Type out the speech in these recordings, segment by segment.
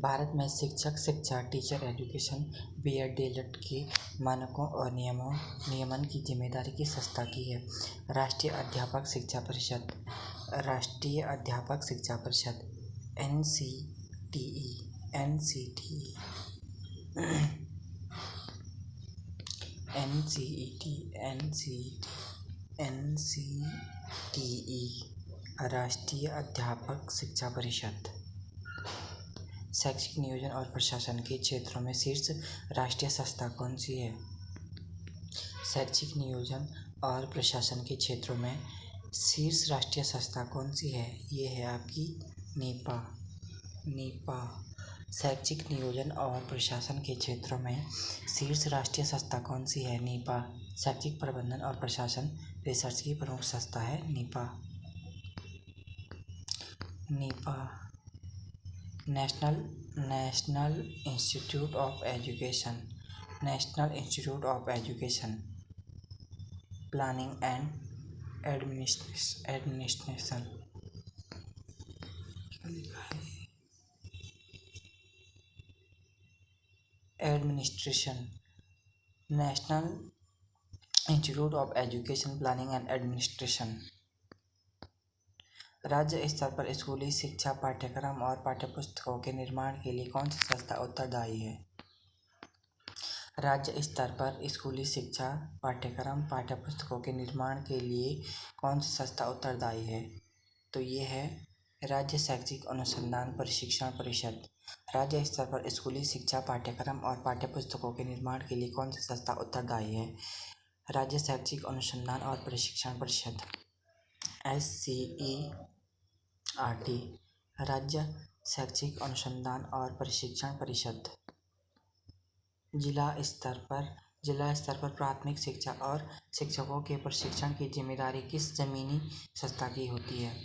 भारत में शिक्षक शिक्षा टीचर एजुकेशन बीएड-डीएलएड के मानकों और नियमन की जिम्मेदारी किस संस्था की है? राष्ट्रीय अध्यापक शिक्षा परिषद। राष्ट्रीय अध्यापक शिक्षा परिषद एनसीटीई। एनसीटीई एनसीईटी एनसीटीई राष्ट्रीय अध्यापक शिक्षा परिषद। शैक्षिक नियोजन और प्रशासन के क्षेत्रों में शीर्ष राष्ट्रीय संस्था कौन सी है? शैक्षिक नियोजन और प्रशासन के क्षेत्रों में शीर्ष राष्ट्रीय संस्था कौन सी है? ये है आपकी नीपा। शैक्षिक नियोजन और प्रशासन के क्षेत्रों में शीर्ष राष्ट्रीय संस्था कौन सी है? नीपा। शैक्षिक प्रबंधन और प्रशासन रिसर्च की प्रमुख संस्था है Nipah. National institute of education planning and administration national institute of education planning and administration. राज्य स्तर पर स्कूली शिक्षा पाठ्यक्रम और पाठ्यपुस्तकों के निर्माण के लिए कौन सी संस्था उत्तरदायी है? राज्य स्तर पर स्कूली शिक्षा पाठ्यक्रम पाठ्यपुस्तकों के निर्माण के लिए कौन सी संस्था उत्तरदायी है? तो ये है राज्य शैक्षिक अनुसंधान प्रशिक्षण परिषद। राज्य स्तर पर स्कूली शिक्षा पाठ्यक्रम और पाठ्यपुस्तकों के निर्माण के लिए कौन सी संस्था उत्तरदायी है? राज्य शैक्षिक अनुसंधान और प्रशिक्षण परिषद SCERT। राज्य शैक्षिक अनुसंधान और प्रशिक्षण परिषद। जिला स्तर पर प्राथमिक शिक्षा और शिक्षकों के प्रशिक्षण की जिम्मेदारी किस जमीनी संस्था की होती है?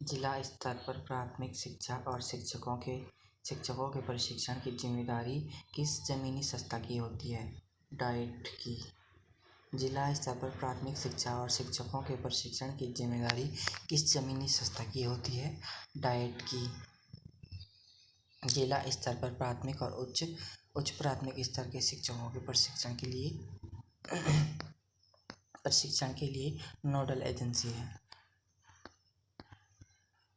जिला स्तर पर प्राथमिक शिक्षा और शिक्षकों के प्रशिक्षण की जिम्मेदारी किस जमीनी संस्था की होती है? डाइट की। जिला स्तर पर प्राथमिक शिक्षा और शिक्षकों के प्रशिक्षण की जिम्मेदारी किस जमीनी संस्था की होती है? डाइट की। जिला स्तर पर प्राथमिक और उच्च प्राथमिक स्तर के शिक्षकों के प्रशिक्षण के लिए नोडल एजेंसी है।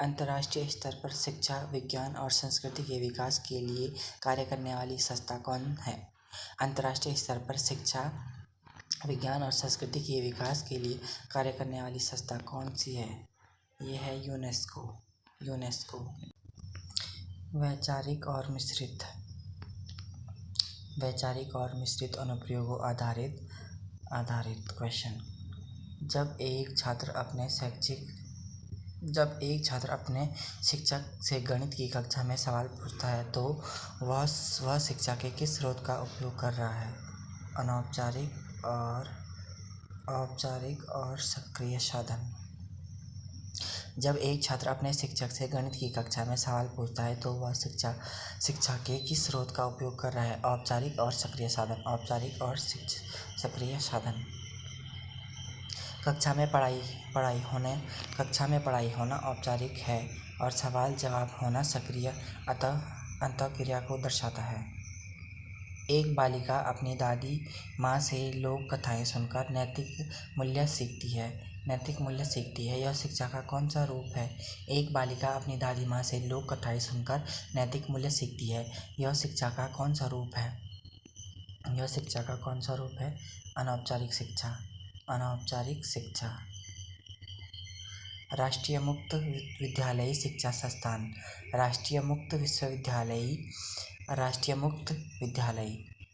अंतर्राष्ट्रीय स्तर पर शिक्षा विज्ञान और संस्कृति के विकास के लिए कार्य करने वाली संस्था कौन है? अंतर्राष्ट्रीय स्तर पर शिक्षा विज्ञान और संस्कृति के विकास के लिए कार्य करने वाली संस्था कौन सी है? ये है यूनेस्को। वैचारिक और मिश्रित अनुप्रयोगों आधारित क्वेश्चन। जब एक छात्र अपने शिक्षक से गणित की कक्षा में सवाल पूछता है तो वह शिक्षा के किस स्रोत का उपयोग कर रहा है? औपचारिक और सक्रिय साधन। जब एक छात्र अपने शिक्षक से गणित की कक्षा में सवाल पूछता है तो वह शिक्षा के किस स्रोत का उपयोग कर रहा है? औपचारिक और सक्रिय साधन। औपचारिक और सक्रिय साधन। कक्षा में पढ़ाई होना औपचारिक है और सवाल जवाब होना सक्रिय अंतःक्रिया को दर्शाता है। एक बालिका अपनी दादी माँ से लोक कथाएं सुनकर नैतिक मूल्य सीखती है। यह शिक्षा का कौन सा रूप है? एक बालिका अपनी दादी माँ से लोक कथाएं सुनकर नैतिक मूल्य सीखती है। यह शिक्षा का कौन सा रूप है? अनौपचारिक शिक्षा। राष्ट्रीय मुक्त विद्यालयी शिक्षा संस्थान। राष्ट्रीय मुक्त विद्यालयी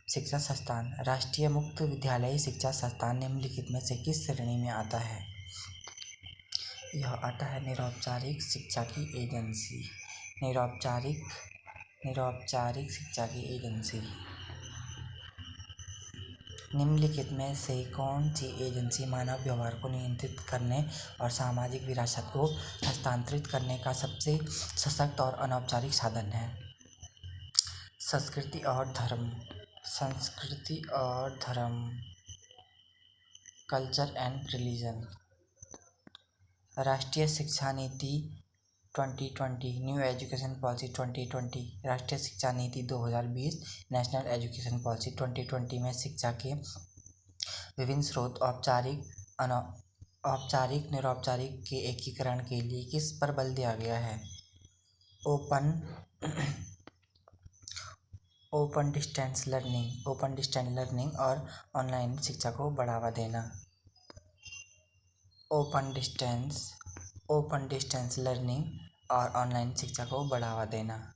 शिक्षा संस्थान। राष्ट्रीय मुक्त विद्यालयी शिक्षा संस्थान निम्नलिखित में से किस श्रेणी में आता है? यह आता है निरौपचारिक शिक्षा की एजेंसी। निरौपचारिक शिक्षा की एजेंसी। निम्नलिखित में से कौन सी एजेंसी मानव व्यवहार को नियंत्रित करने और सामाजिक विरासत को हस्तांतरित करने का सबसे सशक्त और अनौपचारिक साधन है? संस्कृति और धर्म। Culture and religion. राष्ट्रीय शिक्षा नीति 2020 न्यू एजुकेशन पॉलिसी 2020 राष्ट्रीय शिक्षा नीति 2020 नेशनल एजुकेशन पॉलिसी 2020 में शिक्षा के विभिन्न स्रोत औपचारिक निरौपचारिक के एकीकरण के लिए किस पर बल दिया गया है? ओपन डिस्टेंस लर्निंग और ऑनलाइन शिक्षा को बढ़ावा देना। ओपन डिस्टेंस लर्निंग और ऑनलाइन शिक्षा को बढ़ावा देना।